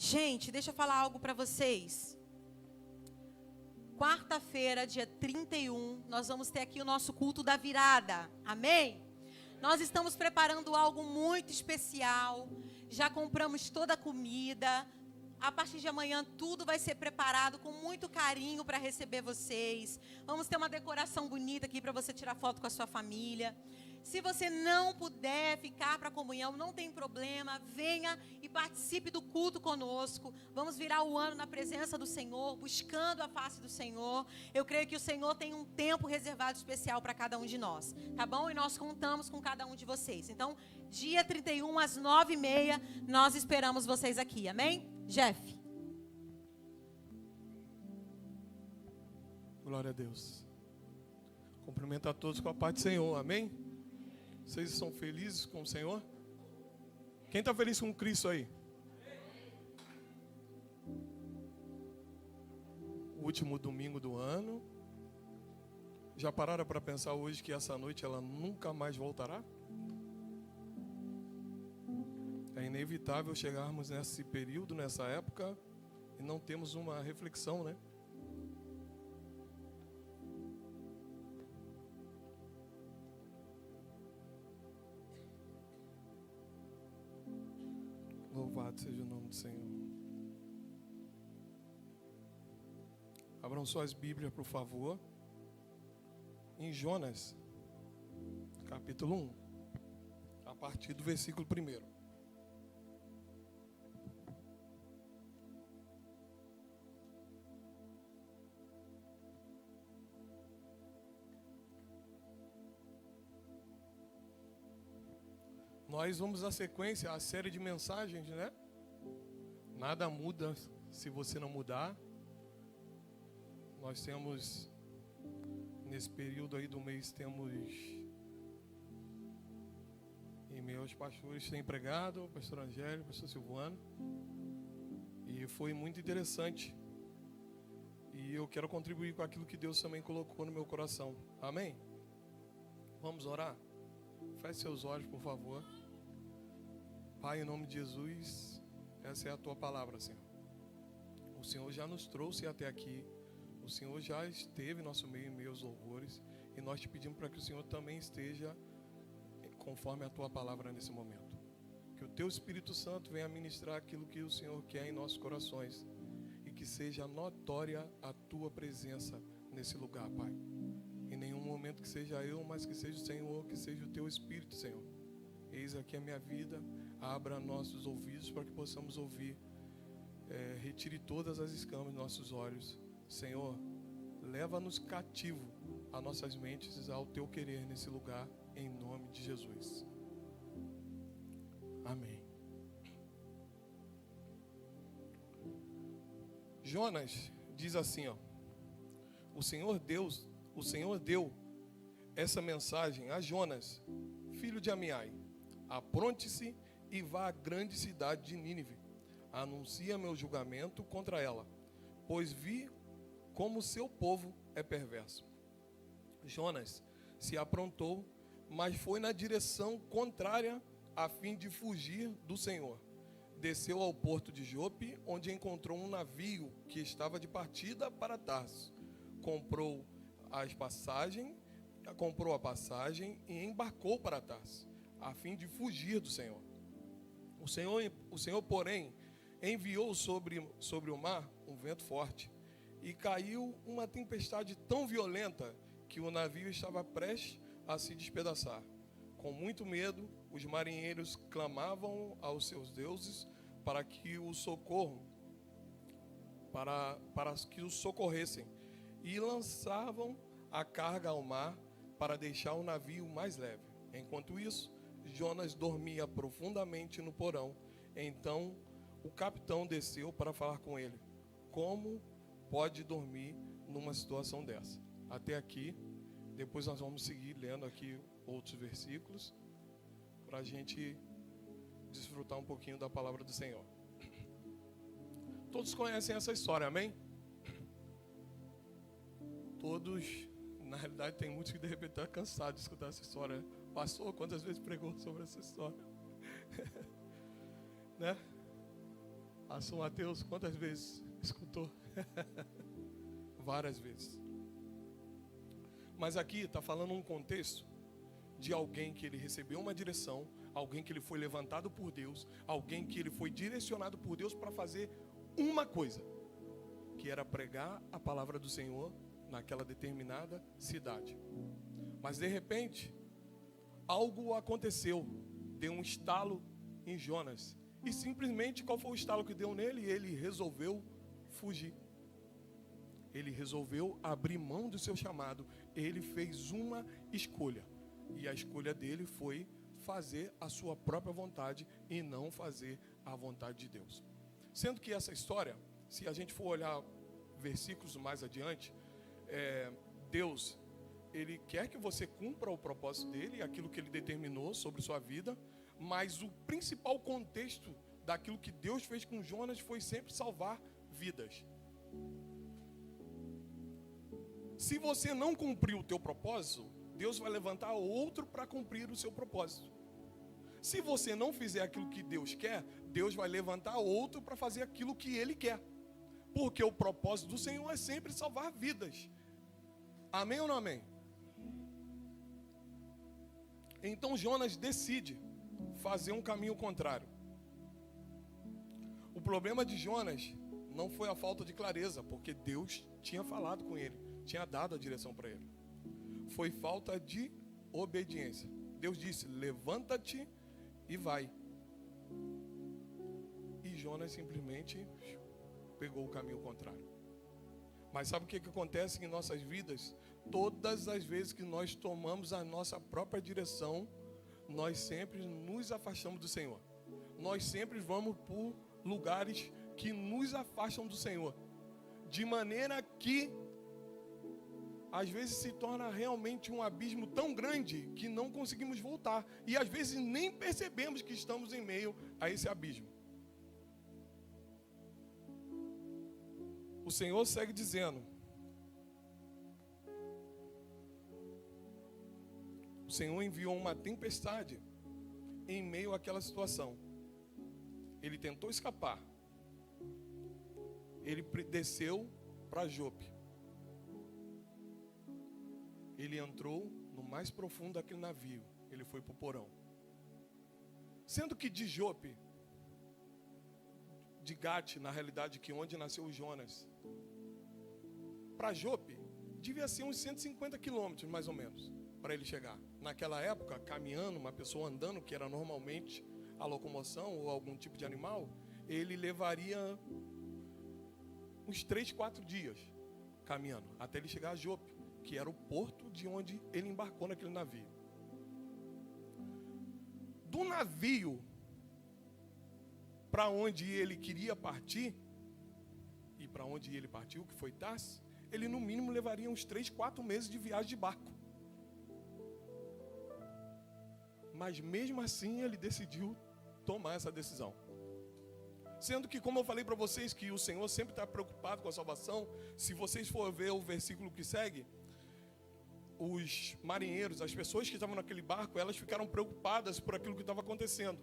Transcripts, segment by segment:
Gente, deixa eu falar algo para vocês. Quarta-feira, dia 31, nós vamos ter aqui o nosso culto da virada. Amém? Nós estamos preparando algo muito especial. Já compramos toda a comida. A partir de amanhã tudo vai ser preparado com muito carinho para receber vocês. Vamos ter uma decoração bonita aqui para você tirar foto com a sua família. Se você não puder ficar para a comunhão, não tem problema. Venha e participe do culto conosco. Vamos virar o ano na presença do Senhor, buscando a face do Senhor. Eu creio que o Senhor tem um tempo reservado especial para cada um de nós. Tá bom? E nós contamos com cada um de vocês. Então, dia 31, às 9h30, nós esperamos vocês aqui. Amém? Jeff. Glória a Deus. Cumprimento a todos com a paz do Senhor. Amém? Vocês são felizes com o Senhor? Quem está feliz com Cristo aí? O último domingo do ano. Já pararam para pensar hoje que essa noite ela nunca mais voltará? É inevitável chegarmos nesse período, nessa época, e não temos uma reflexão, né? Louvado seja o nome do Senhor. Abram suas Bíblias, por favor. Em Jonas, capítulo 1, a partir do versículo 1. Nós vamos à sequência, a série de mensagens, né? Nada muda se você não mudar. Nós temos, nesse período aí do mês, temos em meio aos pastores tem pregado, o pastor Angélio, o pastor Silvano. E foi muito interessante. E eu quero contribuir com aquilo que Deus também colocou no meu coração. Amém? Vamos orar? Feche seus olhos, por favor. Pai, em nome de Jesus, essa é a Tua palavra, Senhor. O Senhor já nos trouxe até aqui. O Senhor já esteve em nosso meio, em meus louvores. E nós te pedimos para que o Senhor também esteja conforme a Tua palavra nesse momento. Que o Teu Espírito Santo venha ministrar aquilo que o Senhor quer em nossos corações. E que seja notória a Tua presença nesse lugar, Pai. Em nenhum momento que seja eu, mas que seja o Senhor, que seja o Teu Espírito, Senhor. Eis aqui a minha vida, abra nossos ouvidos para que possamos ouvir. Retire todas as escamas dos nossos olhos. Senhor, leva-nos cativo a nossas mentes ao Teu querer nesse lugar, em nome de Jesus. Amém. Jonas diz assim, ó. O Senhor deu essa mensagem a Jonas, filho de Amiai. Apronte-se e vá à grande cidade de Nínive. Anuncia meu julgamento contra ela, pois vi como seu povo é perverso. Jonas se aprontou, mas foi na direção contrária a fim de fugir do Senhor. Desceu ao porto de Jope, onde encontrou um navio que estava de partida para Tarso. Comprou a passagem e embarcou para Tarso, a fim de fugir do Senhor. O Senhor, porém, enviou sobre o mar um vento forte, e caiu uma tempestade tão violenta que o navio estava prestes a se despedaçar. Com muito medo, os marinheiros clamavam aos seus deuses para que o socorressem, e lançavam a carga ao mar para deixar o navio mais leve. Enquanto isso, Jonas dormia profundamente no porão. Então o capitão desceu para falar com ele. Como pode dormir numa situação dessa? Até aqui. Depois nós vamos seguir lendo aqui outros versículos para a gente desfrutar um pouquinho da palavra do Senhor. Todos conhecem essa história, amém? Todos, na realidade tem muitos que de repente estão cansados de escutar essa história. Pastor, quantas vezes pregou sobre essa história? Né? A São Mateus, quantas vezes escutou? Várias vezes. Mas aqui está falando um contexto de alguém que ele recebeu uma direção, alguém que ele foi levantado por Deus, alguém que ele foi direcionado por Deus para fazer uma coisa, que era pregar a palavra do Senhor naquela determinada cidade. Mas de repente, algo aconteceu, deu um estalo em Jonas. E simplesmente, qual foi o estalo que deu nele? Ele resolveu fugir. Ele resolveu abrir mão do seu chamado. Ele fez uma escolha. E a escolha dele foi fazer a sua própria vontade e não fazer a vontade de Deus. Sendo que essa história, se a gente for olhar versículos mais adiante, Deus, Ele quer que você cumpra o propósito dele, aquilo que Ele determinou sobre sua vida, mas o principal contexto daquilo que Deus fez com Jonas foi sempre salvar vidas. Se você não cumprir o teu propósito, Deus vai levantar outro para cumprir o seu propósito. Se você não fizer aquilo que Deus quer, Deus vai levantar outro para fazer aquilo que Ele quer. Porque o propósito do Senhor é sempre salvar vidas. Amém ou não amém? Então Jonas decide fazer um caminho contrário. O problema de Jonas não foi a falta de clareza, porque Deus tinha falado com ele, tinha dado a direção para ele. Foi falta de obediência. Deus disse: levanta-te e vai. E Jonas simplesmente pegou o caminho contrário. Mas sabe o que acontece em nossas vidas? Todas as vezes que nós tomamos a nossa própria direção, nós sempre nos afastamos do Senhor. Nós sempre vamos por lugares que nos afastam do Senhor. De maneira que às vezes se torna realmente um abismo tão grande que não conseguimos voltar. E às vezes nem percebemos que estamos em meio a esse abismo. O Senhor segue dizendo: o Senhor enviou uma tempestade em meio àquela situação. Ele tentou escapar. Ele desceu para Jope. Ele entrou no mais profundo daquele navio. Ele foi para o porão. Sendo que de Jope, de Gate, na realidade, que onde nasceu Jonas, para Jope, devia ser uns 150 quilômetros, mais ou menos, para ele chegar. Naquela época, caminhando, uma pessoa andando, que era normalmente a locomoção ou algum tipo de animal, ele levaria uns 3, 4 dias caminhando, até ele chegar a Jope, que era o porto de onde ele embarcou naquele navio. Do navio para onde ele queria partir, e para onde ele partiu, que foi Tarsis, ele no mínimo levaria uns 3, 4 meses de viagem de barco. Mas mesmo assim ele decidiu tomar essa decisão. Sendo que, como eu falei para vocês, que o Senhor sempre está preocupado com a salvação. Se vocês forem ver o versículo que segue, os marinheiros, as pessoas que estavam naquele barco, elas ficaram preocupadas por aquilo que estava acontecendo.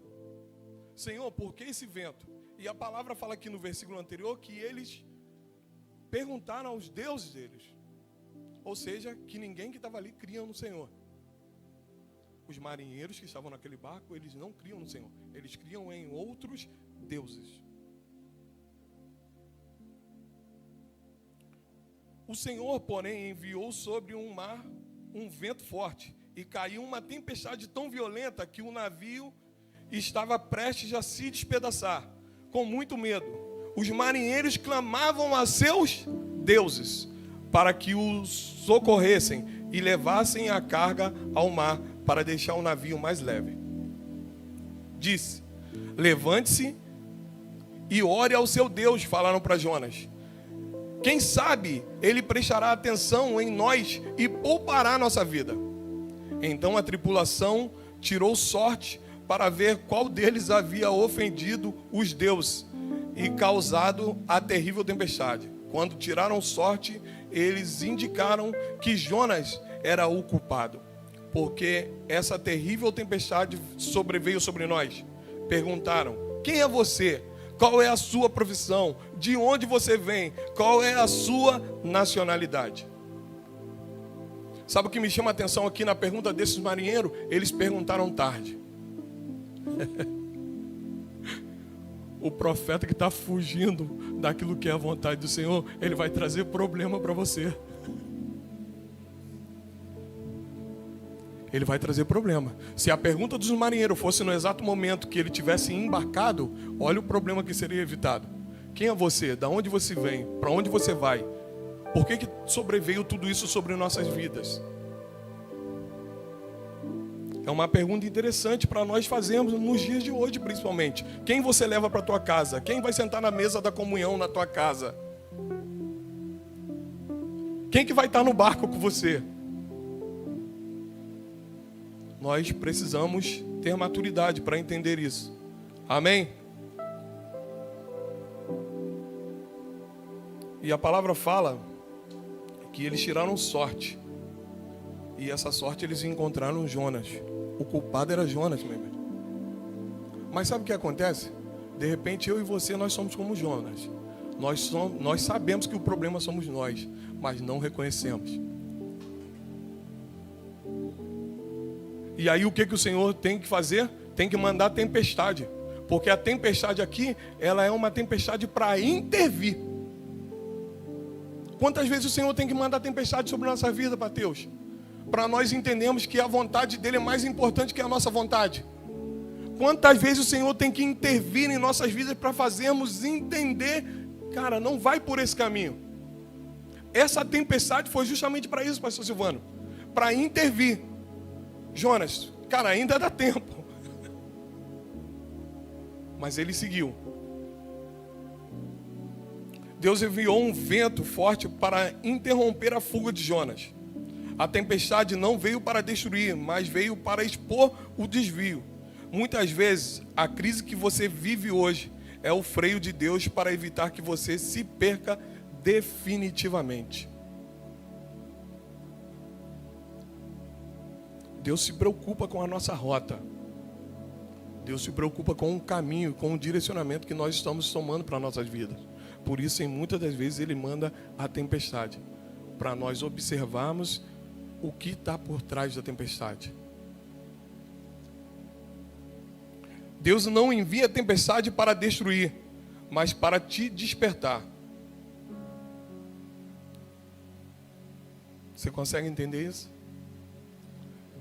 Senhor, por que esse vento? E a palavra fala aqui no versículo anterior que eles perguntaram aos deuses deles. Ou seja, que ninguém que estava ali cria no Senhor. Os marinheiros que estavam naquele barco, eles não criam no Senhor. Eles criam em outros deuses. O Senhor, porém, enviou sobre um mar um vento forte, e caiu uma tempestade tão violenta que o navio estava prestes a se despedaçar. Com muito medo, os marinheiros clamavam a seus deuses para que os socorressem e levassem a carga ao mar para deixar o navio mais leve. Disse: levante-se e ore ao seu Deus, falaram para Jonas. Quem sabe ele prestará atenção em nós e poupará nossa vida. Então a tripulação tirou sorte para ver qual deles havia ofendido os deuses e causado a terrível tempestade. Quando tiraram sorte, eles indicaram que Jonas era o culpado, porque essa terrível tempestade sobreveio sobre nós. Perguntaram: quem é você? Qual é a sua profissão? De onde você vem? Qual é a sua nacionalidade? Sabe o que me chama a atenção aqui na pergunta desses marinheiros? Eles perguntaram tarde. O profeta que está fugindo daquilo que é a vontade do Senhor, ele vai trazer problema para você. Ele vai trazer problema. Se a pergunta dos marinheiros fosse no exato momento que ele tivesse embarcado, olha o problema que seria evitado. Quem é você? Da onde você vem? Para onde você vai? Por que sobreveio tudo isso sobre nossas vidas? É uma pergunta interessante para nós fazermos nos dias de hoje, principalmente. Quem você leva para a tua casa? Quem vai sentar na mesa da comunhão na tua casa? Quem que vai estar no barco com você? Nós precisamos ter maturidade para entender isso. Amém? E a palavra fala que eles tiraram sorte. E essa sorte eles encontraram Jonas. O culpado era Jonas, meu irmão. Mas sabe o que acontece? De repente eu e você, nós somos como Jonas. Nós sabemos que o problema somos nós, mas não reconhecemos. E aí o que o Senhor tem que fazer? Tem que mandar tempestade. Porque a tempestade aqui, ela é uma tempestade para intervir. Quantas vezes o Senhor tem que mandar tempestade sobre a nossa vida, Mateus? Para nós entendermos que a vontade dele é mais importante que a nossa vontade. Quantas vezes o Senhor tem que intervir em nossas vidas para fazermos entender, cara, não vai por esse caminho. Essa tempestade foi justamente para isso, pastor Silvano. Para intervir. Jonas, cara, ainda dá tempo. Mas ele seguiu. Deus enviou um vento forte para interromper a fuga de Jonas. A tempestade não veio para destruir, mas veio para expor o desvio. Muitas vezes, a crise que você vive hoje é o freio de Deus para evitar que você se perca definitivamente. Deus se preocupa com a nossa rota. Deus se preocupa com o caminho, com o direcionamento que nós estamos tomando para as nossas vidas. Por isso, em muitas das vezes, Ele manda a tempestade, para nós observarmos o que está por trás da tempestade. Deus não envia a tempestade para destruir, mas para te despertar. Você consegue entender isso?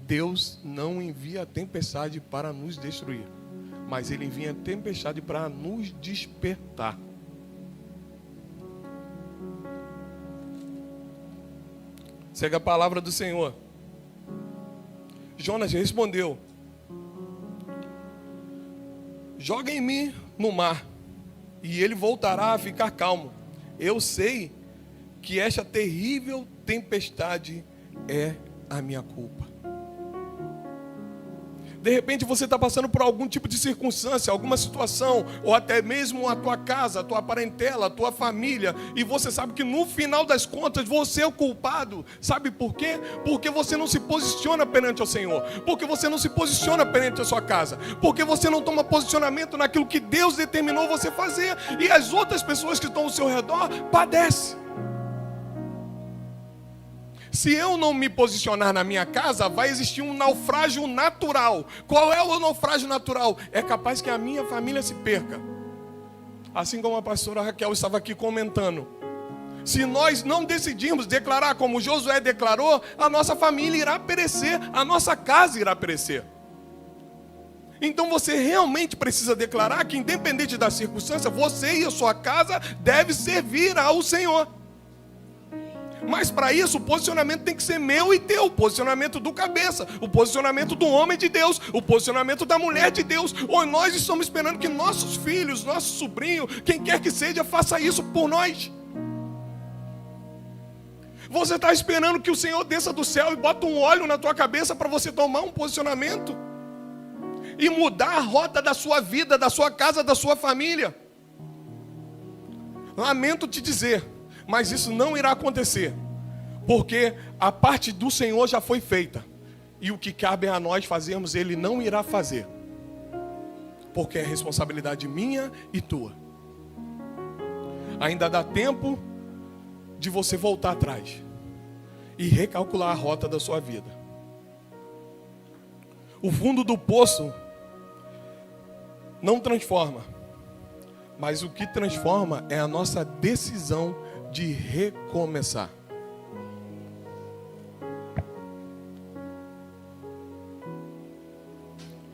Deus não envia a tempestade para nos destruir, mas Ele envia a tempestade para nos despertar. Segue a palavra do Senhor. Jonas respondeu: joguem-me no mar, e ele voltará a ficar calmo. Eu sei que esta terrível tempestade é a minha culpa. De repente você está passando por algum tipo de circunstância, alguma situação, ou até mesmo a tua casa, a tua parentela, a tua família, e você sabe que no final das contas você é o culpado. Sabe por quê? Porque você não se posiciona perante o Senhor, porque você não se posiciona perante a sua casa, porque você não toma posicionamento naquilo que Deus determinou você fazer, e as outras pessoas que estão ao seu redor padecem. Se eu não me posicionar na minha casa, vai existir um naufrágio natural. Qual é o naufrágio natural? É capaz que a minha família se perca. Assim como a pastora Raquel estava aqui comentando. Se nós não decidirmos declarar como Josué declarou, a nossa família irá perecer, a nossa casa irá perecer. Então você realmente precisa declarar que, independente da circunstância, você e a sua casa devem servir ao Senhor. Mas para isso o posicionamento tem que ser meu e teu. O posicionamento do cabeça, o posicionamento do homem de Deus, o posicionamento da mulher de Deus. Ou nós estamos esperando que nossos filhos, nosso sobrinho, quem quer que seja, faça isso por nós. Você está esperando que o Senhor desça do céu e bota um óleo na tua cabeça para você tomar um posicionamento e mudar a rota da sua vida, da sua casa, da sua família. Lamento te dizer, mas isso não irá acontecer, porque a parte do Senhor já foi feita, e o que cabe a nós fazermos, Ele não irá fazer, porque é responsabilidade minha e tua. Ainda dá tempo de você voltar atrás e recalcular a rota da sua vida. O fundo do poço não transforma, mas o que transforma é a nossa decisão de recomeçar.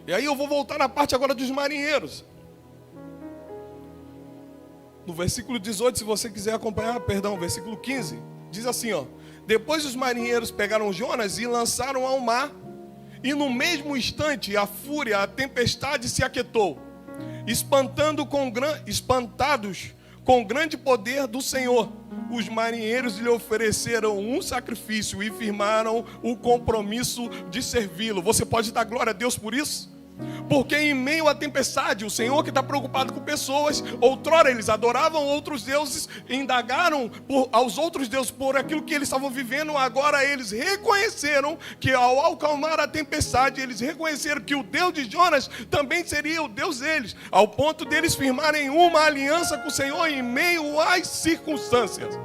E aí eu vou voltar na parte agora dos marinheiros. No versículo 18, se você quiser acompanhar, versículo 15, diz assim, ó: depois os marinheiros pegaram Jonas e lançaram ao mar, e no mesmo instante a fúria, a tempestade se aquietou, espantados com o grande poder do Senhor. Os marinheiros lhe ofereceram um sacrifício e firmaram o compromisso de servi-lo. Você pode dar glória a Deus por isso? Porque em meio à tempestade, o Senhor que está preocupado com pessoas, outrora eles adoravam outros deuses, indagaram aos outros deuses por aquilo que eles estavam vivendo, agora eles reconheceram que ao acalmar a tempestade, eles reconheceram que o Deus de Jonas também seria o Deus deles, ao ponto deles firmarem uma aliança com o Senhor em meio às circunstâncias.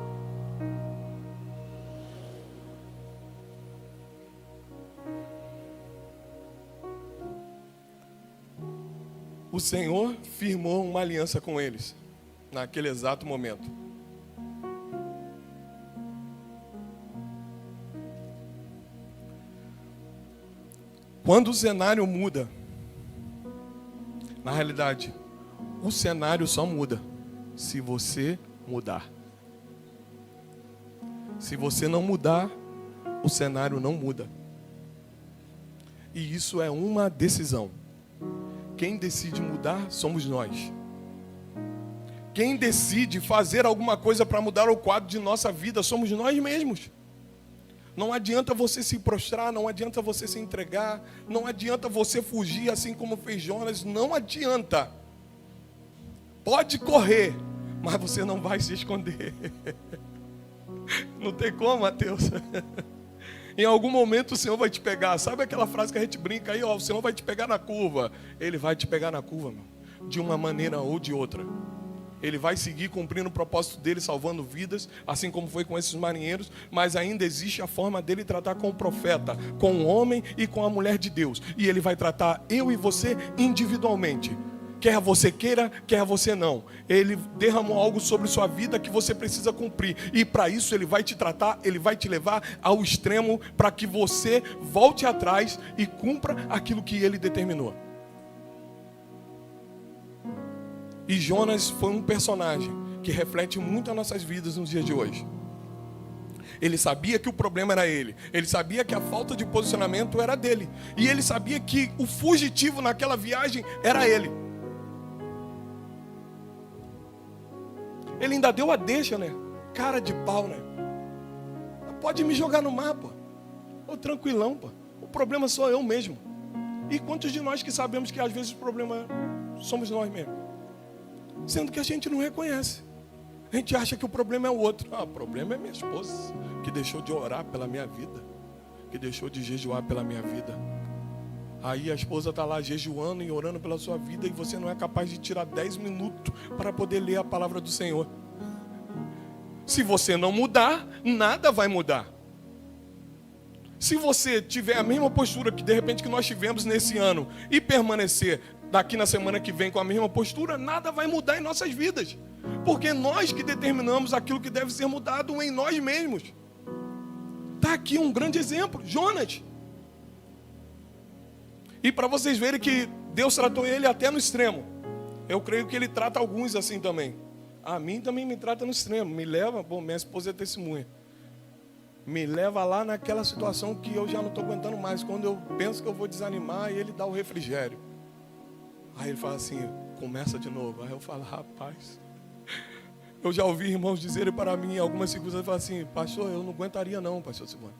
O Senhor firmou uma aliança com eles, naquele exato momento. Quando o cenário muda, na realidade, o cenário só muda se você mudar. Se você não mudar, o cenário não muda. E isso é uma decisão. Quem decide mudar somos nós. Quem decide fazer alguma coisa para mudar o quadro de nossa vida somos nós mesmos. Não adianta você se prostrar, não adianta você se entregar, não adianta você fugir assim como fez Jonas, não adianta. Pode correr, mas você não vai se esconder. Não tem como, Mateus. Em algum momento o Senhor vai te pegar. Sabe aquela frase que a gente brinca aí, ó, o Senhor vai te pegar na curva. Ele vai te pegar na curva, meu, de uma maneira ou de outra. Ele vai seguir cumprindo o propósito dele, salvando vidas, assim como foi com esses marinheiros, mas ainda existe a forma dele tratar com o profeta, com o homem e com a mulher de Deus. E ele vai tratar eu e você individualmente. Quer você queira, quer você não. Ele derramou algo sobre sua vida que você precisa cumprir. E para isso ele vai te tratar, ele vai te levar ao extremo para que você volte atrás e cumpra aquilo que ele determinou. E Jonas foi um personagem que reflete muito as nossas vidas nos dias de hoje. Ele sabia que o problema era ele. Ele sabia que a falta de posicionamento era dele. E ele sabia que o fugitivo naquela viagem era ele. Ele ainda deu a deixa, né? Cara de pau, né? Pode me jogar no mar, pô. Ô, tranquilão, pô. O problema sou eu mesmo. E quantos de nós que sabemos que às vezes o problema somos nós mesmos? Sendo que a gente não reconhece. A gente acha que o problema é o outro. Ah, o problema é minha esposa, que deixou de orar pela minha vida, que deixou de jejuar pela minha vida. Aí a esposa está lá jejuando e orando pela sua vida e você não é capaz de tirar 10 minutos para poder ler a palavra do Senhor. Se você não mudar, nada vai mudar. Se você tiver a mesma postura que de repente que nós tivemos nesse ano e permanecer daqui na semana que vem com a mesma postura, nada vai mudar em nossas vidas. Porque nós que determinamos aquilo que deve ser mudado em nós mesmos. Está aqui um grande exemplo, Jonas. E para vocês verem que Deus tratou ele até no extremo. Eu creio que ele trata alguns assim também. A mim também me trata no extremo. Me leva, bom, minha esposa é testemunha. Me leva lá naquela situação que eu já não estou aguentando mais. Quando eu penso que eu vou desanimar, ele dá o refrigério. Aí ele fala assim, começa de novo. Aí eu falo, rapaz. Eu já ouvi irmãos dizerem para mim, em algumas circunstâncias, falam assim, pastor, eu não aguentaria não, pastor Silvano.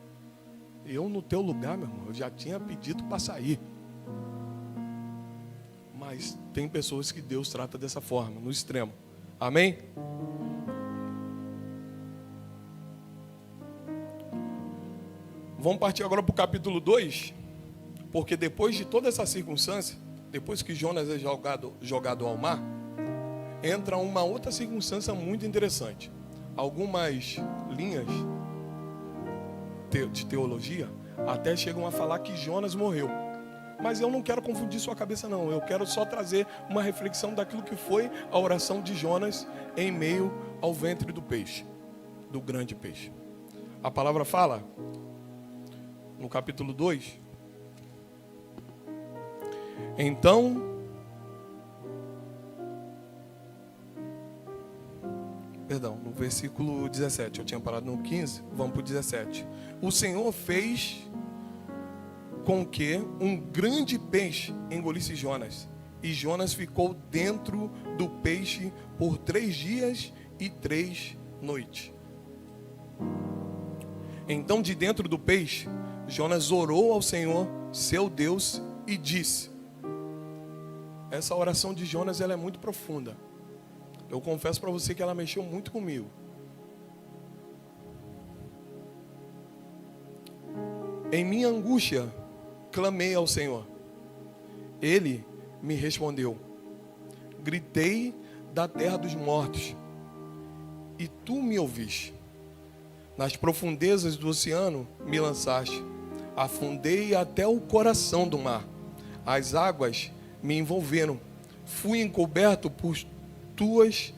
Eu no teu lugar, meu irmão, eu já tinha pedido para sair. Mas tem pessoas que Deus trata dessa forma, no extremo. Amém? Vamos partir agora para o capítulo 2, porque depois de toda essa circunstância, depois que Jonas é jogado ao mar, entra uma outra circunstância muito interessante. Algumas linhas de teologia até chegam a falar que Jonas morreu. Mas eu não quero confundir sua cabeça, não. Eu quero só trazer uma reflexão daquilo que foi a oração de Jonas em meio ao ventre do peixe, do grande peixe. A palavra fala, no capítulo 2, então, no versículo 17, eu tinha parado no 15, vamos para o 17. O Senhor fez com que um grande peixe engolisse Jonas, e Jonas ficou dentro do peixe por 3 dias e 3 noites. Então, de dentro do peixe, Jonas orou ao Senhor, seu Deus, e disse. Essa oração de Jonas, ela é muito profunda. Eu confesso para você que ela mexeu muito comigo. Em minha angústia, clamei ao Senhor. Ele me respondeu. Gritei da terra dos mortos, e tu me ouviste. Nas profundezas do oceano me lançaste. Afundei até o coração do mar. As águas me envolveram. Fui encoberto por tuas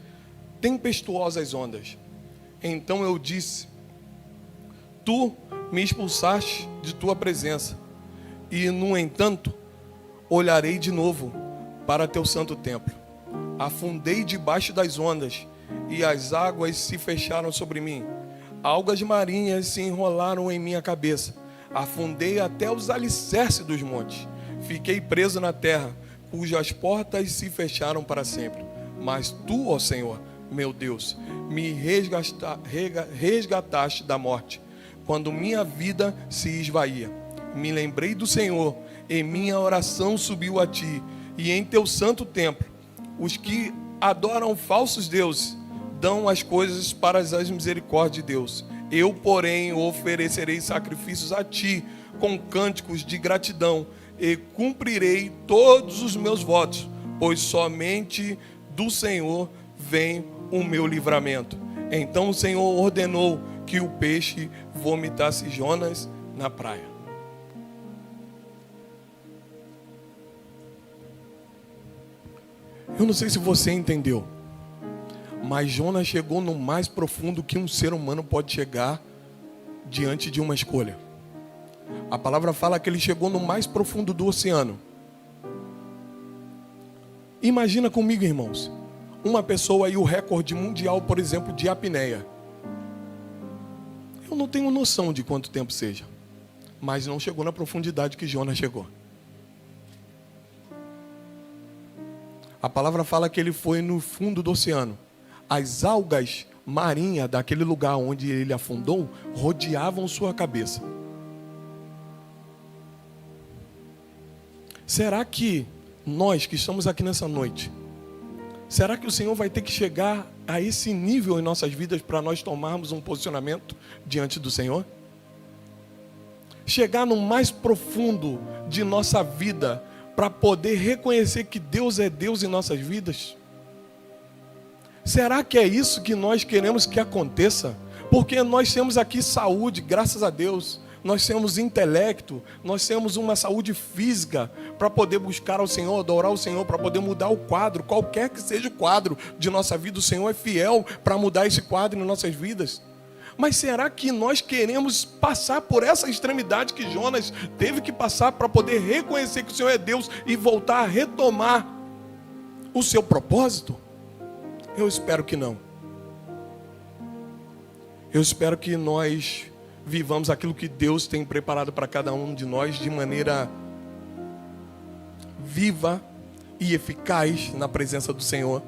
tempestuosas ondas. Então eu disse: tu me expulsaste de tua presença, e no entanto olharei de novo para teu santo templo. Afundei debaixo das ondas, e as águas se fecharam sobre mim. Algas marinhas se enrolaram em minha cabeça. Afundei até os alicerces dos montes. Fiquei preso na terra, cujas portas se fecharam para sempre. Mas tu, ó Senhor, meu Deus, me resgataste da morte, quando minha vida se esvaía. Me lembrei do Senhor, e minha oração subiu a ti, e em teu santo templo. Os que adoram falsos deuses dão as coisas para as misericórdias de Deus. Eu, porém, oferecerei sacrifícios a ti, com cânticos de gratidão, e cumprirei todos os meus votos, pois somente do Senhor vem o meu livramento. Então o Senhor ordenou que o peixe vomitasse Jonas na praia. Eu não sei se você entendeu, mas Jonas chegou no mais profundo que um ser humano pode chegar diante de uma escolha. A palavra fala que ele chegou no mais profundo do oceano. Imagina comigo, irmãos, uma pessoa e o recorde mundial, por exemplo, de apneia. Eu não tenho noção de quanto tempo seja, mas não chegou na profundidade que Jonas chegou. A palavra fala que ele foi no fundo do oceano. As algas marinhas daquele lugar onde ele afundou rodeavam sua cabeça. Será que nós que estamos aqui nessa noite, será que o Senhor vai ter que chegar a esse nível em nossas vidas para nós tomarmos um posicionamento diante do Senhor? Chegar no mais profundo de nossa vida para poder reconhecer que Deus é Deus em nossas vidas? Será que é isso que nós queremos que aconteça? Porque nós temos aqui saúde, graças a Deus. Nós temos intelecto, nós temos uma saúde física para poder buscar ao Senhor, adorar ao Senhor, para poder mudar o quadro, qualquer que seja o quadro de nossa vida. O Senhor é fiel para mudar esse quadro em nossas vidas. Mas será que nós queremos passar por essa extremidade que Jonas teve que passar para poder reconhecer que o Senhor é Deus e voltar a retomar o seu propósito? Eu espero que não. Eu espero que nós vivamos aquilo que Deus tem preparado para cada um de nós de maneira viva e eficaz na presença do Senhor.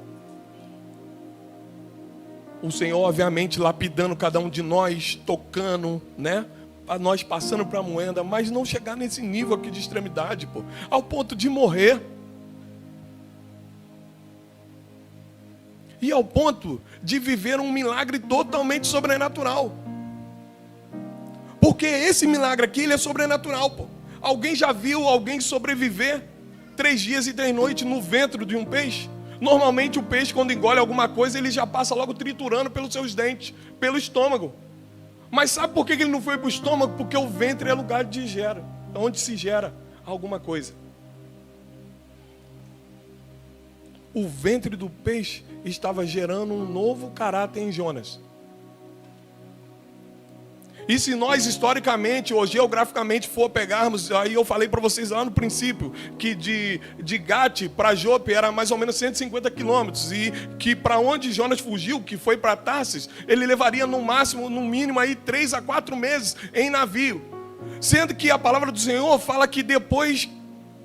O Senhor, obviamente, lapidando cada um de nós, tocando, né? A nós passando para a moeda, mas não chegar nesse nível aqui de extremidade, pô, ao ponto de morrer. E ao ponto de viver um milagre totalmente sobrenatural. Porque esse milagre aqui, ele é sobrenatural, pô. Alguém já viu alguém sobreviver 3 dias e 3 noites no ventre de um peixe? Normalmente o peixe, quando engole alguma coisa, ele já passa logo triturando pelos seus dentes, pelo estômago. Mas sabe por que ele não foi para o estômago? Porque o ventre é lugar de gera, onde se gera alguma coisa. O ventre do peixe estava gerando um novo caráter em Jonas. E se nós historicamente ou geograficamente for pegarmos, aí eu falei para vocês lá no princípio, que de Gate para Jope era mais ou menos 150 quilômetros, e que para onde Jonas fugiu, que foi para Tarsis, ele levaria no máximo, no mínimo, aí 3 a 4 meses em navio. Sendo que a palavra do Senhor fala que depois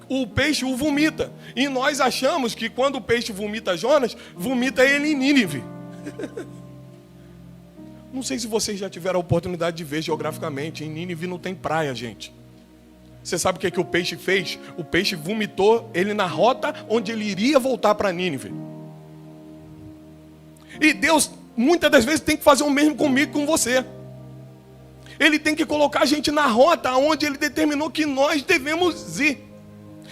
o peixe o vomita. E nós achamos que quando o peixe vomita Jonas, vomita ele em Nínive. Não sei se vocês já tiveram a oportunidade de ver geograficamente. Em Nínive não tem praia, gente. Você sabe o que o peixe fez? O peixe vomitou ele na rota onde ele iria voltar para Nínive. E Deus, muitas das vezes, tem que fazer o mesmo comigo e com você. Ele tem que colocar a gente na rota onde Ele determinou que nós devemos ir.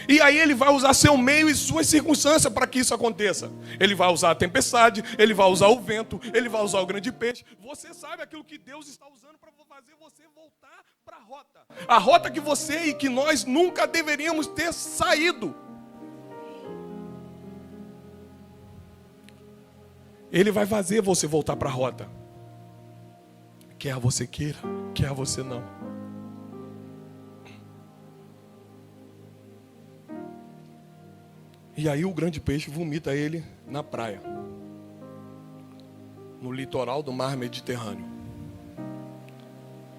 E aí Ele vai usar seu meio e suas circunstâncias para que isso aconteça. Ele vai usar a tempestade, Ele vai usar o vento, Ele vai usar o grande peixe. Você sabe aquilo que Deus está usando para fazer você voltar para a rota. A rota que você e que nós nunca deveríamos ter saído. Ele vai fazer você voltar para a rota. Quer você queira, quer você não. E aí o grande peixe vomita ele na praia, no litoral do mar Mediterrâneo.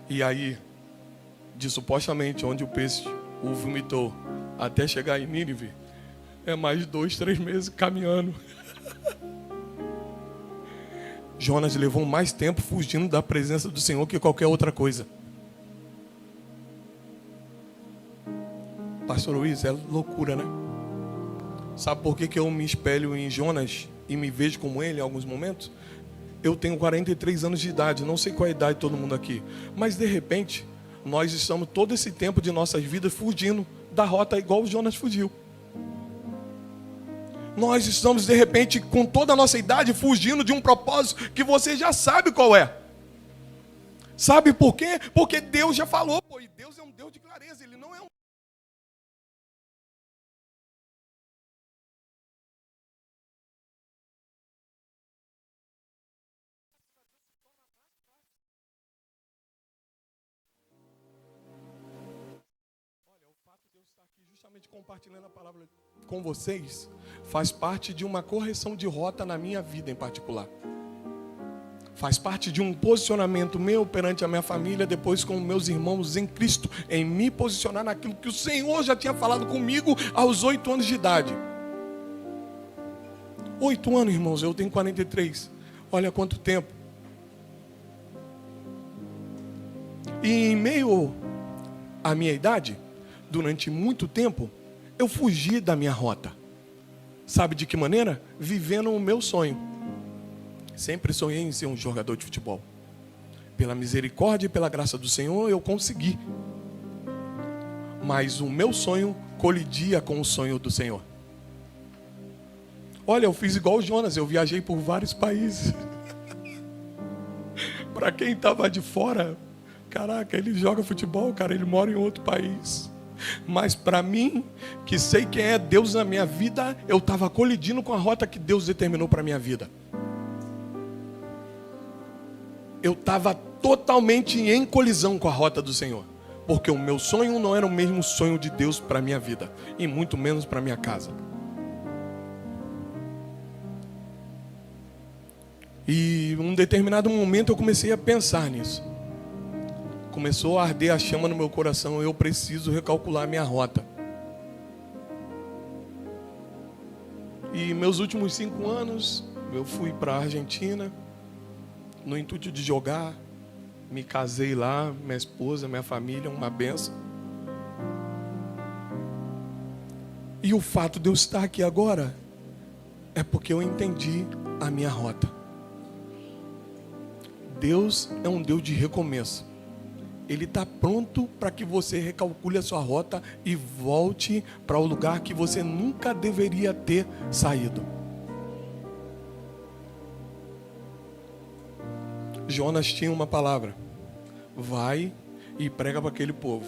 E aí, de supostamente onde o peixe o vomitou até chegar em Nínive, é mais 2, 3 meses caminhando. Jonas levou mais tempo fugindo da presença do Senhor que qualquer outra coisa. Pastor Luiz, é loucura, né? Sabe por que eu me espelho em Jonas e me vejo como ele em alguns momentos? Eu tenho 43 anos de idade, não sei qual é a idade de todo mundo aqui. Mas de repente, nós estamos todo esse tempo de nossas vidas fugindo da rota igual o Jonas fugiu. Nós estamos de repente com toda a nossa idade fugindo de um propósito que você já sabe qual é. Sabe por quê? Porque Deus já falou, pô, e Deus é um Deus de clareza, Ele não é um... Justamente compartilhando a palavra com vocês, faz parte de uma correção de rota na minha vida em particular. Faz parte de um posicionamento meu perante a minha família, depois com meus irmãos em Cristo, em me posicionar naquilo que o Senhor já tinha falado comigo aos 8 anos de idade. 8 anos, irmãos, eu tenho 43. Olha quanto tempo. E em meio à minha idade, durante muito tempo, eu fugi da minha rota. Sabe de que maneira? Vivendo o meu sonho. Sempre sonhei em ser um jogador de futebol. Pela misericórdia e pela graça do Senhor, eu consegui. Mas o meu sonho colidia com o sonho do Senhor. Olha, eu fiz igual o Jonas, eu viajei por vários países. Para quem estava de fora, caraca, ele joga futebol, cara, ele mora em outro país. Mas para mim, que sei quem é Deus na minha vida, eu estava colidindo com a rota que Deus determinou para a minha vida. Eu estava totalmente em colisão com a rota do Senhor. Porque o meu sonho não era o mesmo sonho de Deus para a minha vida. E muito menos para a minha casa. E em um determinado momento eu comecei a pensar nisso. Começou a arder a chama no meu coração. Eu preciso recalcular minha rota. E meus últimos 5 anos, eu fui para a Argentina, no intuito de jogar. Me casei lá, minha esposa, minha família, uma benção. E o fato de eu estar aqui agora é porque eu entendi a minha rota. Deus é um Deus de recomeço. Ele está pronto para que você recalcule a sua rota e volte para o lugar que você nunca deveria ter saído. Jonas tinha uma palavra: vai e prega para aquele povo.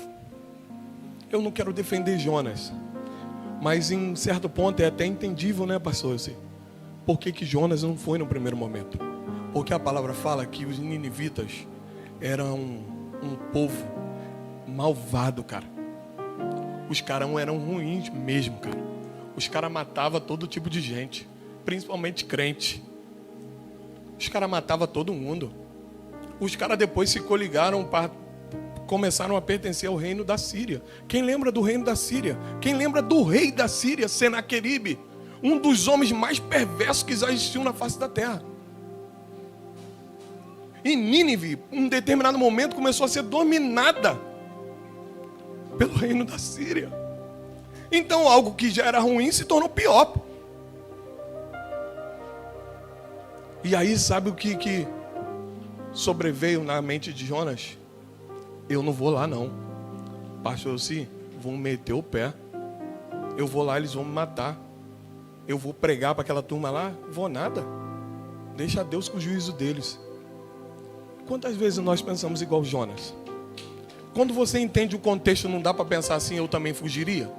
Eu não quero defender Jonas, mas em certo ponto é até entendível, né, pastor? Por que Jonas não foi no primeiro momento? Porque a palavra fala que os ninivitas eram um povo malvado, cara. Os caras eram ruins mesmo, cara. Os caras matavam todo tipo de gente, principalmente crente. Os caras matavam todo mundo. Os caras depois se coligaram, começaram a pertencer ao reino da Síria. Quem lembra do reino da Síria? Quem lembra do rei da Síria, Senaqueribe? Um dos homens mais perversos que já existiu na face da terra. E Nínive, em um determinado momento, começou a ser dominada pelo reino da Síria. Então algo que já era ruim se tornou pior. E aí sabe o que sobreveio na mente de Jonas? Eu não vou lá não. Pastor, sim, vão meter o pé. Eu vou lá, eles vão me matar. Eu vou pregar para aquela turma lá? Vou nada. Deixa Deus com o juízo deles. Quantas vezes nós pensamos igual Jonas? Quando você entende o contexto, não dá para pensar assim, eu também fugiria?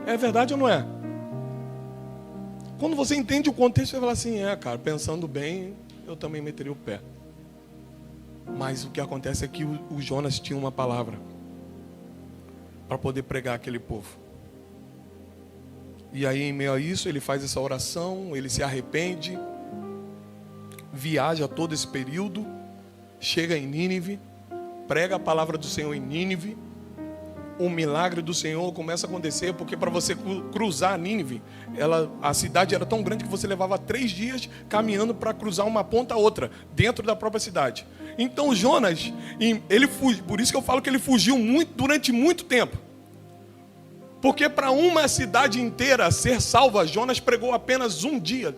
É verdade ou não é? Quando você entende o contexto, você fala assim, cara, pensando bem, eu também meteria o pé. Mas o que acontece é que o Jonas tinha uma palavra para poder pregar aquele povo. E aí, em meio a isso, ele faz essa oração, ele se arrepende, viaja todo esse período, chega em Nínive, prega a palavra do Senhor em Nínive. O milagre do Senhor começa a acontecer, porque para você cruzar Nínive, a cidade era tão grande que você levava 3 dias caminhando para cruzar uma ponta a outra, dentro da própria cidade. Então Jonas, por isso que eu falo que ele fugiu durante muito tempo. Porque para uma cidade inteira ser salva, Jonas pregou apenas um dia.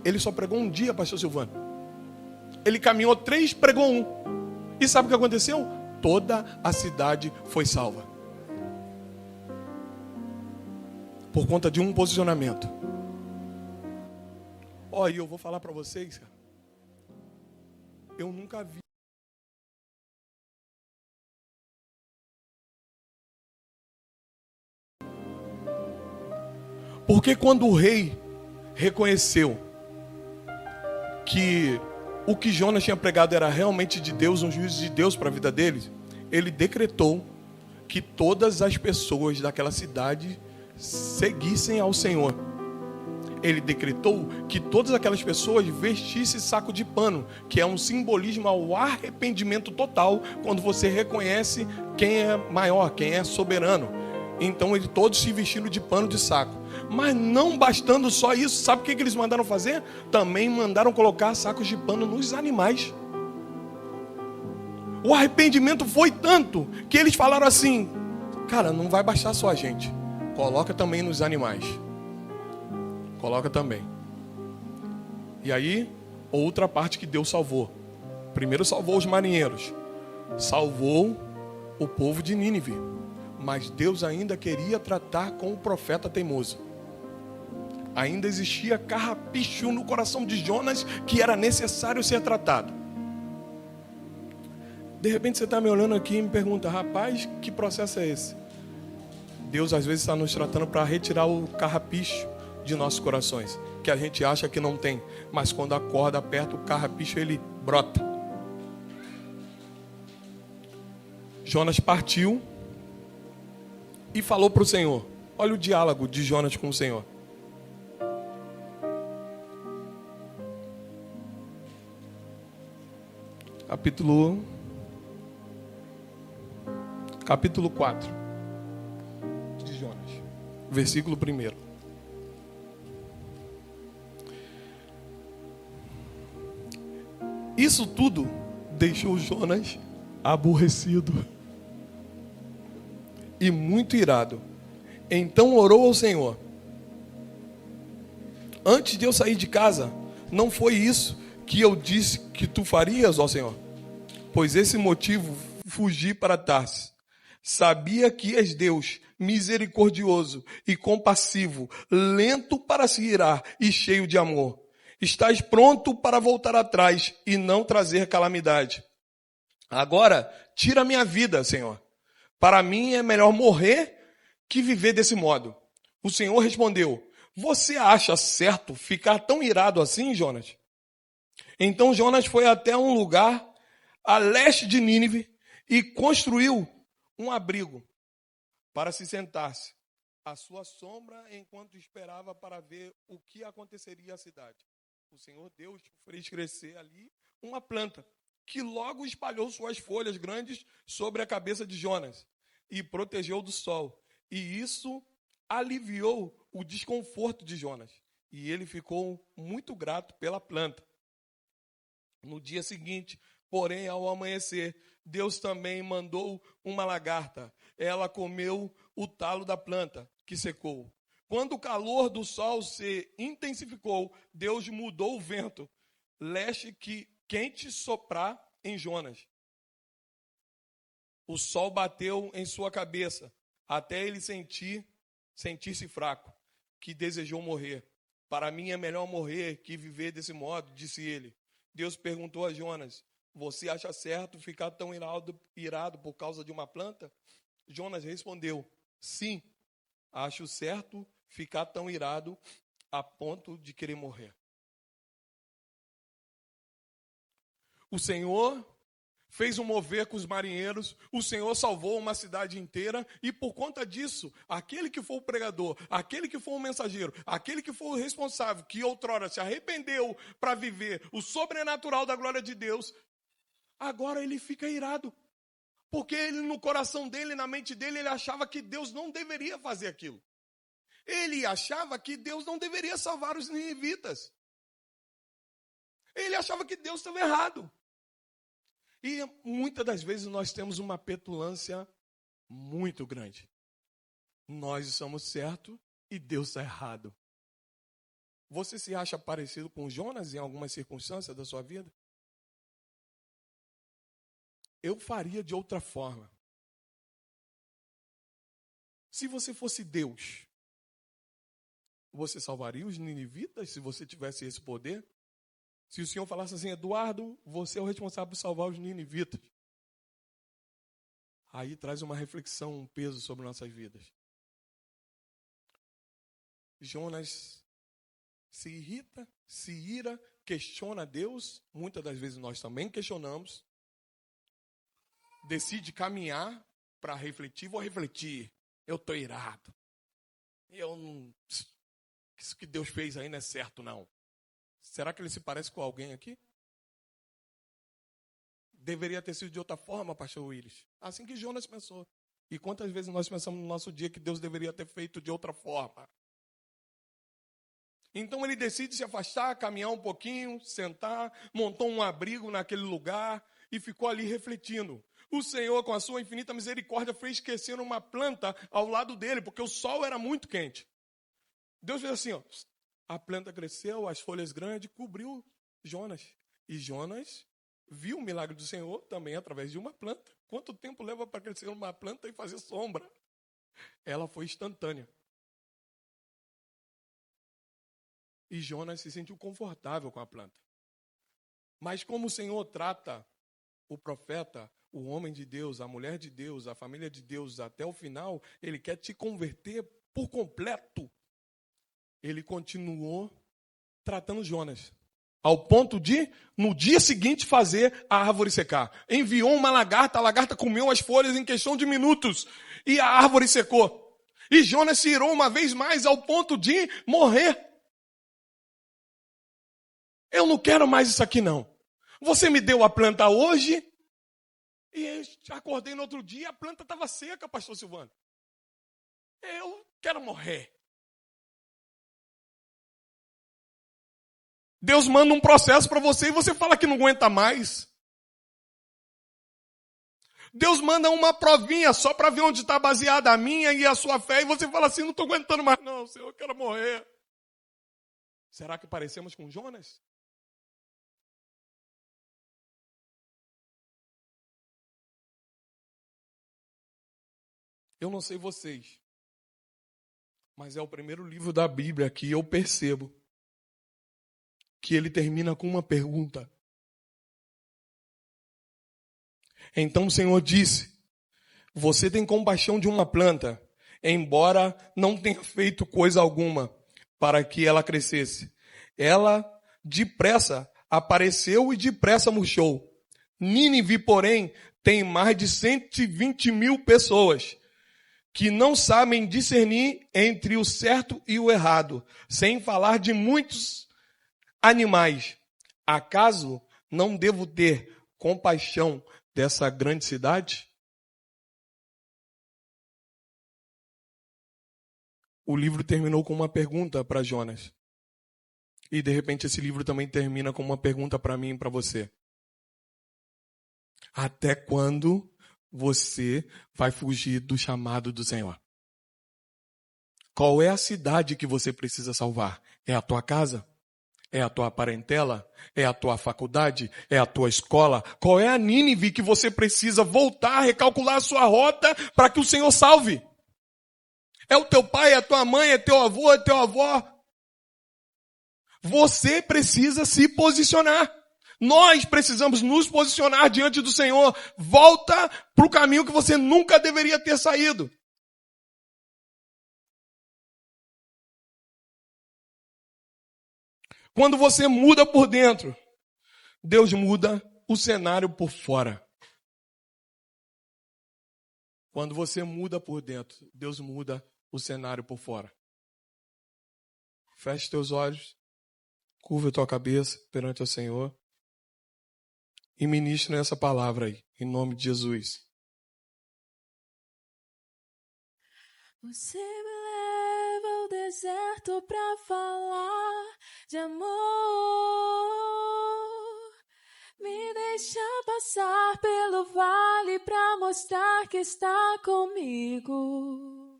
Ele só pregou um dia, pastor Silvano. Ele caminhou 3, pregou 1. E sabe o que aconteceu? Toda a cidade foi salva. Por conta de um posicionamento. E eu vou falar para vocês, cara. Eu nunca vi. Porque quando o rei reconheceu que o que Jonas tinha pregado era realmente de Deus, um juízo de Deus para a vida deles, ele decretou que todas as pessoas daquela cidade seguissem ao Senhor. Ele decretou que todas aquelas pessoas vestissem saco de pano, que é um simbolismo ao arrependimento total, quando você reconhece quem é maior, quem é soberano. Então todos se vestiram de pano de saco. Mas não bastando só isso, sabe o que eles mandaram fazer? Também mandaram colocar sacos de pano nos animais. O arrependimento foi tanto que eles falaram assim: cara, não vai bastar só a gente, coloca também nos animais. Coloca também. E aí, outra parte que Deus salvou. Primeiro salvou os marinheiros, salvou o povo de Nínive. Mas Deus ainda queria tratar com o profeta teimoso. Ainda existia carrapicho no coração de Jonas que era necessário ser tratado. De repente você está me olhando aqui e me pergunta: rapaz, que processo é esse? Deus às vezes está nos tratando para retirar o carrapicho de nossos corações, que a gente acha que não tem, mas quando a corda aperta, o carrapicho ele brota. Jonas partiu e falou para o Senhor. Olha o diálogo de Jonas com o Senhor. Capítulo 4 de Jonas, versículo 1. Isso tudo deixou Jonas aborrecido e muito irado. Então orou ao Senhor: antes de eu sair de casa, não foi isso que eu disse que tu farias, ó Senhor? Pois esse motivo fugi para Tarsis. Sabia que és Deus, misericordioso e compassivo, lento para se irar e cheio de amor, Estás pronto para voltar atrás e não trazer calamidade. Agora, tira minha vida, Senhor. Para mim é melhor morrer que viver desse modo. O Senhor respondeu: você acha certo ficar tão irado assim, Jonas? Então Jonas foi até um lugar a leste de Nínive e construiu um abrigo para se sentar-se à sua sombra enquanto esperava para ver o que aconteceria à cidade. O Senhor Deus fez crescer ali uma planta que logo espalhou suas folhas grandes sobre a cabeça de Jonas e protegeu do sol. E isso aliviou o desconforto de Jonas. E ele ficou muito grato pela planta. No dia seguinte, porém, ao amanhecer, Deus também mandou uma lagarta. Ela comeu o talo da planta, que secou. Quando o calor do sol se intensificou, Deus mudou o vento leste que quente soprar em Jonas. O sol bateu em sua cabeça, até ele sentir-se fraco, que desejou morrer. Para mim é melhor morrer que viver desse modo, disse ele. Deus perguntou a Jonas: você acha certo ficar tão irado por causa de uma planta? Jonas respondeu: sim, acho certo ficar tão irado a ponto de querer morrer. O Senhor fez um mover com os marinheiros, o Senhor salvou uma cidade inteira, e por conta disso, aquele que foi o pregador, aquele que foi o mensageiro, aquele que foi o responsável, que outrora se arrependeu para viver o sobrenatural da glória de Deus, agora ele fica irado. Porque ele, no coração dele, na mente dele, ele achava que Deus não deveria fazer aquilo. Ele achava que Deus não deveria salvar os ninivitas. Ele achava que Deus estava errado. E muitas das vezes nós temos uma petulância muito grande. Nós estamos certos e Deus está errado. Você se acha parecido com Jonas em algumas circunstâncias da sua vida? Eu faria de outra forma. Se você fosse Deus, você salvaria os ninivitas se você tivesse esse poder? Se o Senhor falasse assim: Eduardo, você é o responsável por salvar os ninivitas. Aí traz uma reflexão, um peso sobre nossas vidas. Jonas se irrita, se ira, questiona Deus. Muitas das vezes nós também questionamos. Decide caminhar para refletir. Vou refletir. Eu estou irado. Isso que Deus fez aí não é certo, não. Será que ele se parece com alguém aqui? Deveria ter sido de outra forma, pastor Willis. Assim que Jonas pensou. E quantas vezes nós pensamos no nosso dia que Deus deveria ter feito de outra forma? Então ele decide se afastar, caminhar um pouquinho, sentar, montou um abrigo naquele lugar e ficou ali refletindo. O Senhor, com a sua infinita misericórdia, fez crescer uma planta ao lado dele, porque o sol era muito quente. Deus fez assim, ó. A planta cresceu, as folhas grandes, cobriu Jonas. E Jonas viu o milagre do Senhor também através de uma planta. Quanto tempo leva para crescer uma planta e fazer sombra? Ela foi instantânea. E Jonas se sentiu confortável com a planta. Mas como o Senhor trata o profeta, o homem de Deus, a mulher de Deus, a família de Deus até o final, ele quer te converter por completo. Ele continuou tratando Jonas, ao ponto de, no dia seguinte, fazer a árvore secar. Enviou uma lagarta, a lagarta comeu as folhas em questão de minutos, e a árvore secou. E Jonas se irou uma vez mais, ao ponto de morrer. Eu não quero mais isso aqui, não. Você me deu a planta hoje, e acordei no outro dia, a planta estava seca, pastor Silvano. Eu quero morrer. Deus manda um processo para você e você fala que não aguenta mais. Deus manda uma provinha só para ver onde está baseada a minha e a sua fé. E você fala assim, não estou aguentando mais não, Senhor, eu quero morrer. Será que parecemos com Jonas? Eu não sei vocês, mas é o primeiro livro da Bíblia que eu percebo que ele termina com uma pergunta. Então o Senhor disse: você tem compaixão de uma planta, embora não tenha feito coisa alguma para que ela crescesse. Ela depressa apareceu e depressa murchou. Nínive, porém, tem mais de 120 mil pessoas que não sabem discernir entre o certo e o errado, sem falar de muitos animais. Acaso não devo ter compaixão dessa grande cidade? O livro terminou com uma pergunta para Jonas. E de repente esse livro também termina com uma pergunta para mim e para você. Até quando você vai fugir do chamado do Senhor? Qual é a cidade que você precisa salvar? É a tua casa? É a tua parentela? É a tua faculdade? É a tua escola? Qual é a Nínive que você precisa voltar, recalcular a sua rota para que o Senhor salve? É o teu pai, é a tua mãe, é teu avô, é teu avó? Você precisa se posicionar. Nós precisamos nos posicionar diante do Senhor. Volta para o caminho que você nunca deveria ter saído. Quando você muda por dentro, Deus muda o cenário por fora. Quando você muda por dentro, Deus muda o cenário por fora. Feche teus olhos, curva a tua cabeça perante o Senhor e ministre essa palavra aí, em nome de Jesus. Você me leva ao deserto pra falar de amor. Me deixa passar pelo vale pra mostrar que está comigo.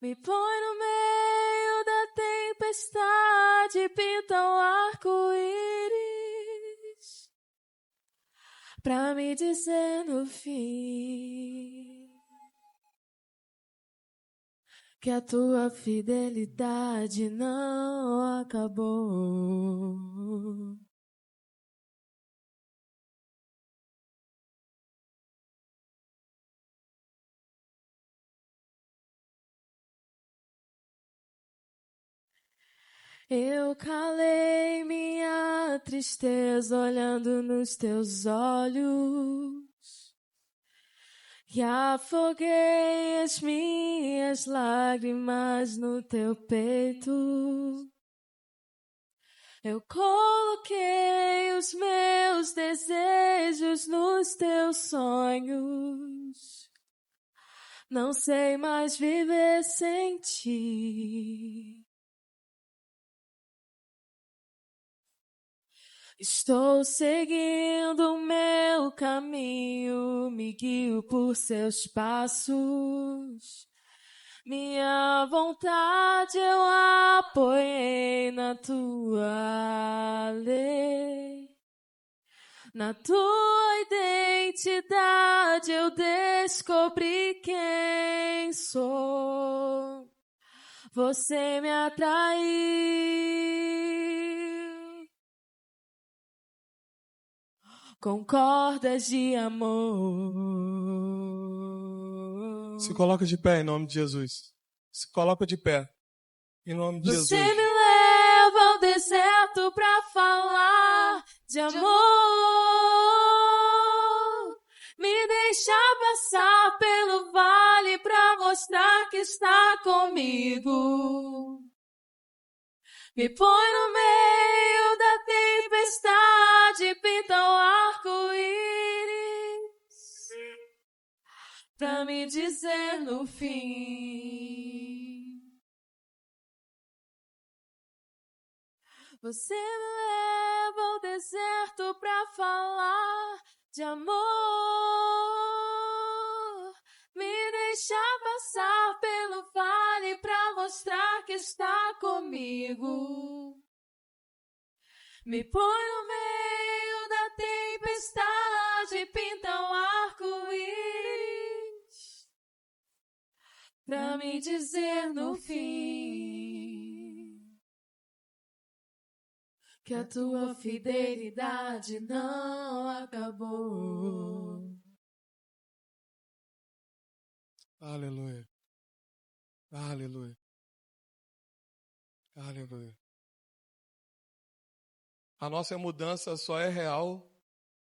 Me põe no meio da tempestade, pinta um arco-íris pra me dizer no fim que a tua fidelidade não acabou. Eu calei minha tristeza olhando nos teus olhos e afoguei as minhas lágrimas no teu peito. Eu coloquei os meus desejos nos teus sonhos. Não sei mais viver sem ti. Estou seguindo o meu caminho, me guio por seus passos. Minha vontade eu apoiei na tua lei. Na tua identidade eu descobri quem sou. Você me atraiu com cordas de amor. Se coloca de pé em nome de Jesus. Se coloca de pé em nome de Jesus. Você me leva ao deserto pra falar de amor. Me deixa passar pelo vale pra mostrar que está comigo. Me põe no meio da tempestade, pinta um arco-íris pra me dizer no fim. Você me leva ao deserto pra falar de amor. Me deixa passar pelo vale pra mostrar que está comigo. Me põe no meio da tempestade, pinta um arco-íris pra me dizer no fim que a tua fidelidade não acabou. Aleluia. Aleluia. Aleluia. A nossa mudança só é real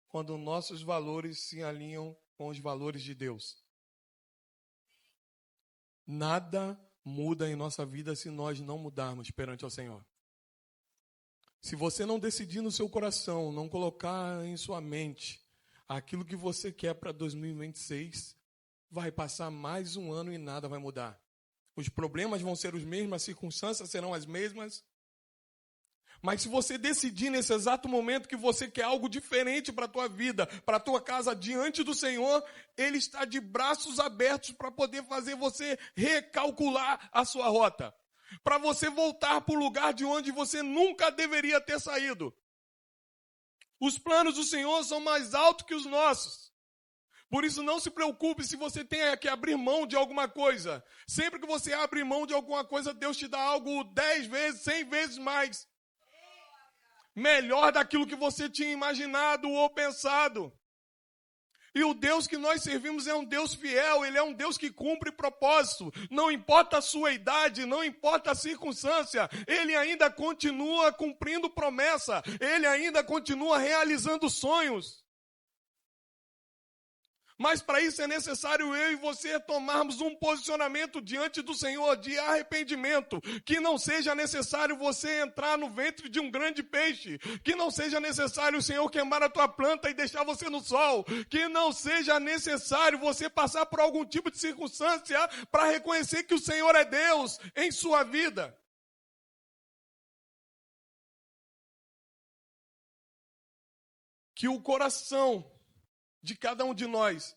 quando nossos valores se alinham com os valores de Deus. Nada muda em nossa vida se nós não mudarmos perante ao Senhor. Se você não decidir no seu coração, não colocar em sua mente aquilo que você quer para 2026, vai passar mais um ano e nada vai mudar. Os problemas vão ser os mesmos, as circunstâncias serão as mesmas. Mas se você decidir nesse exato momento que você quer algo diferente para a tua vida, para a tua casa, diante do Senhor, Ele está de braços abertos para poder fazer você recalcular a sua rota. Para você voltar para o lugar de onde você nunca deveria ter saído. Os planos do Senhor são mais altos que os nossos. Por isso não se preocupe se você tem que abrir mão de alguma coisa. Sempre que você abre mão de alguma coisa, Deus te dá algo 10 vezes, 100 vezes mais. Melhor daquilo que você tinha imaginado ou pensado. E o Deus que nós servimos é um Deus fiel, Ele é um Deus que cumpre propósito. Não importa a sua idade, não importa a circunstância, Ele ainda continua cumprindo promessa, Ele ainda continua realizando sonhos. Mas para isso é necessário eu e você tomarmos um posicionamento diante do Senhor de arrependimento. Que não seja necessário você entrar no ventre de um grande peixe. Que não seja necessário o Senhor queimar a tua planta e deixar você no sol. Que não seja necessário você passar por algum tipo de circunstância para reconhecer que o Senhor é Deus em sua vida. Que o coração de cada um de nós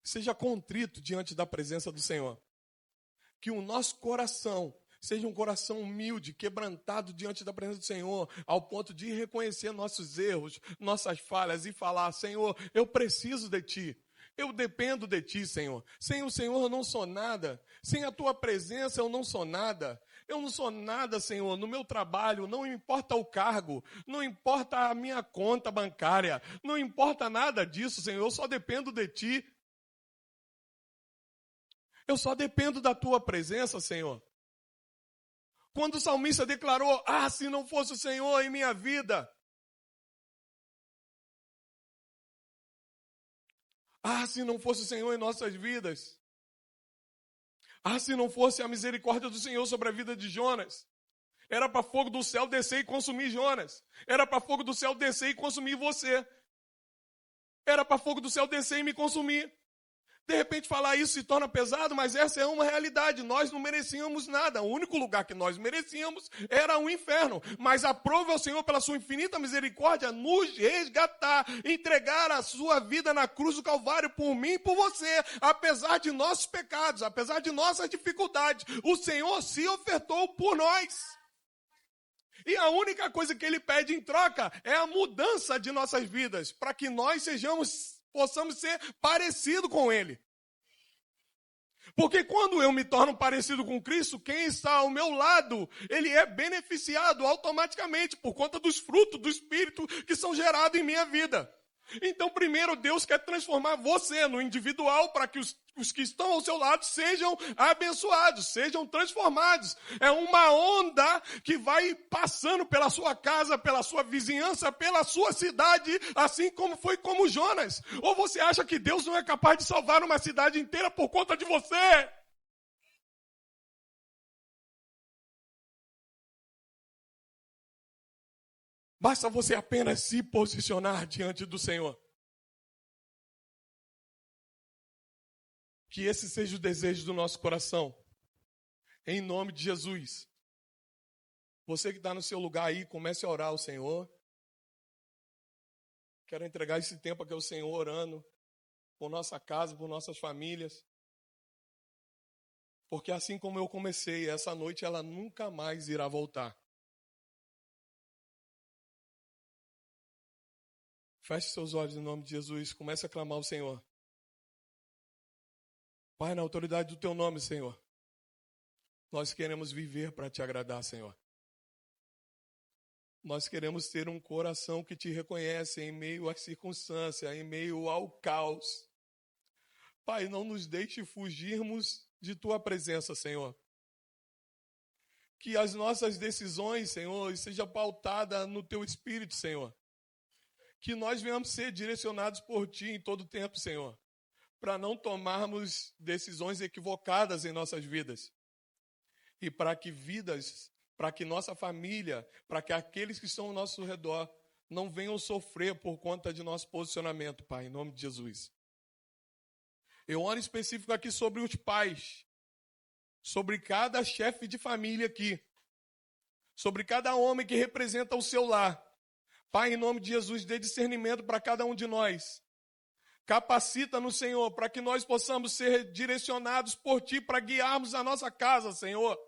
seja contrito diante da presença do Senhor. Que o nosso coração seja um coração humilde, quebrantado diante da presença do Senhor, ao ponto de reconhecer nossos erros, nossas falhas e falar: Senhor, eu preciso de Ti. Eu dependo de Ti, Senhor. Sem o Senhor eu não sou nada. Sem a Tua presença eu não sou nada. Eu não sou nada, Senhor, no meu trabalho, não importa o cargo, não importa a minha conta bancária, não importa nada disso, Senhor, eu só dependo de Ti. Eu só dependo da Tua presença, Senhor. Quando o salmista declarou: se não fosse o Senhor em minha vida. Se não fosse o Senhor em nossas vidas. Se não fosse a misericórdia do Senhor sobre a vida de Jonas. Era para fogo do céu descer e consumir Jonas. Era para fogo do céu descer e consumir você. Era para fogo do céu descer e me consumir. De repente falar isso se torna pesado, mas essa é uma realidade. Nós não merecíamos nada. O único lugar que nós merecíamos era o inferno. Mas aprove ao Senhor, pela sua infinita misericórdia, nos resgatar, entregar a sua vida na cruz do Calvário por mim e por você. Apesar de nossos pecados, apesar de nossas dificuldades, o Senhor se ofertou por nós. E a única coisa que Ele pede em troca é a mudança de nossas vidas, para que nós possamos ser parecidos com Ele. Porque quando eu me torno parecido com Cristo, quem está ao meu lado, ele é beneficiado automaticamente por conta dos frutos do Espírito que são gerados em minha vida. Então, primeiro, Deus quer transformar você no individual para que os que estão ao seu lado sejam abençoados, sejam transformados. É uma onda que vai passando pela sua casa, pela sua vizinhança, pela sua cidade, assim como foi como Jonas. Ou você acha que Deus não é capaz de salvar uma cidade inteira por conta de você? Basta você apenas se posicionar diante do Senhor. Que esse seja o desejo do nosso coração. Em nome de Jesus. Você que está no seu lugar aí, comece a orar ao Senhor. Quero entregar esse tempo aqui ao Senhor orando por nossa casa, por nossas famílias. Porque assim como eu comecei, essa noite ela nunca mais irá voltar. Feche seus olhos em nome de Jesus. Comece a clamar ao Senhor. Pai, na autoridade do Teu nome, Senhor, nós queremos viver para Te agradar, Senhor. Nós queremos ter um coração que te reconhece em meio às circunstâncias, em meio ao caos. Pai, não nos deixe fugirmos de tua presença, Senhor. Que as nossas decisões, Senhor, sejam pautadas no teu Espírito, Senhor. Que nós venhamos ser direcionados por ti em todo tempo, Senhor, para não tomarmos decisões equivocadas em nossas vidas. E para que nossa família, para que aqueles que estão ao nosso redor não venham sofrer por conta de nosso posicionamento, Pai, em nome de Jesus. Eu oro em específico aqui sobre os pais, sobre cada chefe de família aqui, sobre cada homem que representa o seu lar. Pai, em nome de Jesus, dê discernimento para cada um de nós. Capacita-nos, Senhor, para que nós possamos ser direcionados por Ti para guiarmos a nossa casa, Senhor.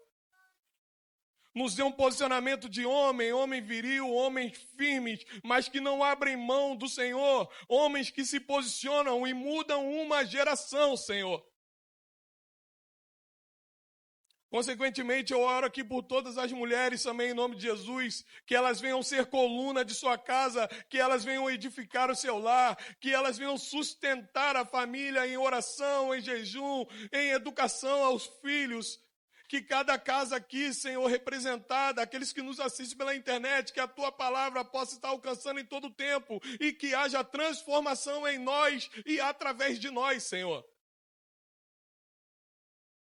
Nos dê um posicionamento de homem viril, homens firmes, mas que não abrem mão do Senhor. Homens que se posicionam e mudam uma geração, Senhor. Consequentemente, eu oro aqui por todas as mulheres também, em nome de Jesus, que elas venham ser coluna de sua casa, que elas venham edificar o seu lar, que elas venham sustentar a família em oração, em jejum, em educação aos filhos. Que cada casa aqui, Senhor, representada, aqueles que nos assistem pela internet, que a Tua palavra possa estar alcançando em todo o tempo e que haja transformação em nós e através de nós, Senhor.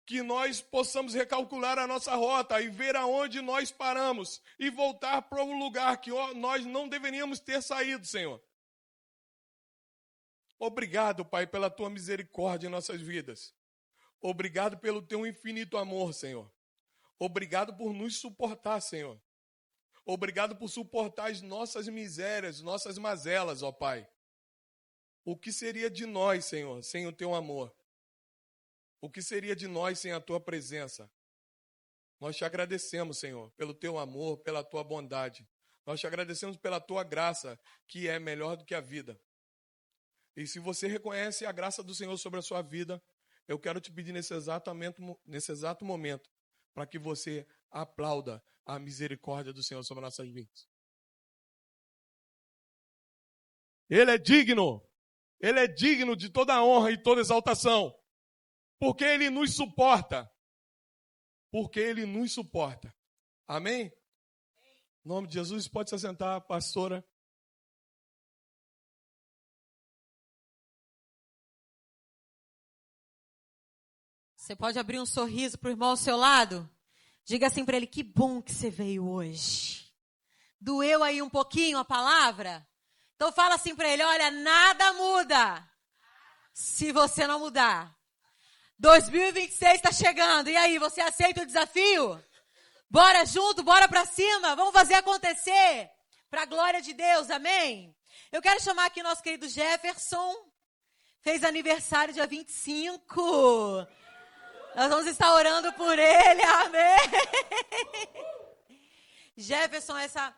Que nós possamos recalcular a nossa rota e ver aonde nós paramos e voltar para o lugar que nós não deveríamos ter saído, Senhor. Obrigado, Pai, pela Tua misericórdia em nossas vidas. Obrigado pelo Teu infinito amor, Senhor. Obrigado por nos suportar, Senhor. Obrigado por suportar as nossas misérias, nossas mazelas, ó Pai. O que seria de nós, Senhor, sem o Teu amor? O que seria de nós sem a Tua presença? Nós te agradecemos, Senhor, pelo Teu amor, pela Tua bondade. Nós te agradecemos pela Tua graça, que é melhor do que a vida. E se você reconhece a graça do Senhor sobre a sua vida, eu quero te pedir nesse exato momento, para que você aplauda a misericórdia do Senhor sobre nossas vidas. Ele é digno de toda a honra e toda exaltação, porque Ele nos suporta. Amém? Em nome de Jesus, pode se assentar, pastora. Você pode abrir um sorriso para o irmão ao seu lado? Diga assim para ele, que bom que você veio hoje. Doeu aí um pouquinho a palavra? Então fala assim para ele, olha, nada muda se você não mudar. 2026 está chegando, e aí, você aceita o desafio? Bora junto, bora para cima, vamos fazer acontecer, para a glória de Deus, amém? Eu quero chamar aqui nosso querido Jefferson, fez aniversário dia 25, nós vamos estar orando por ele, amém? Jefferson, essa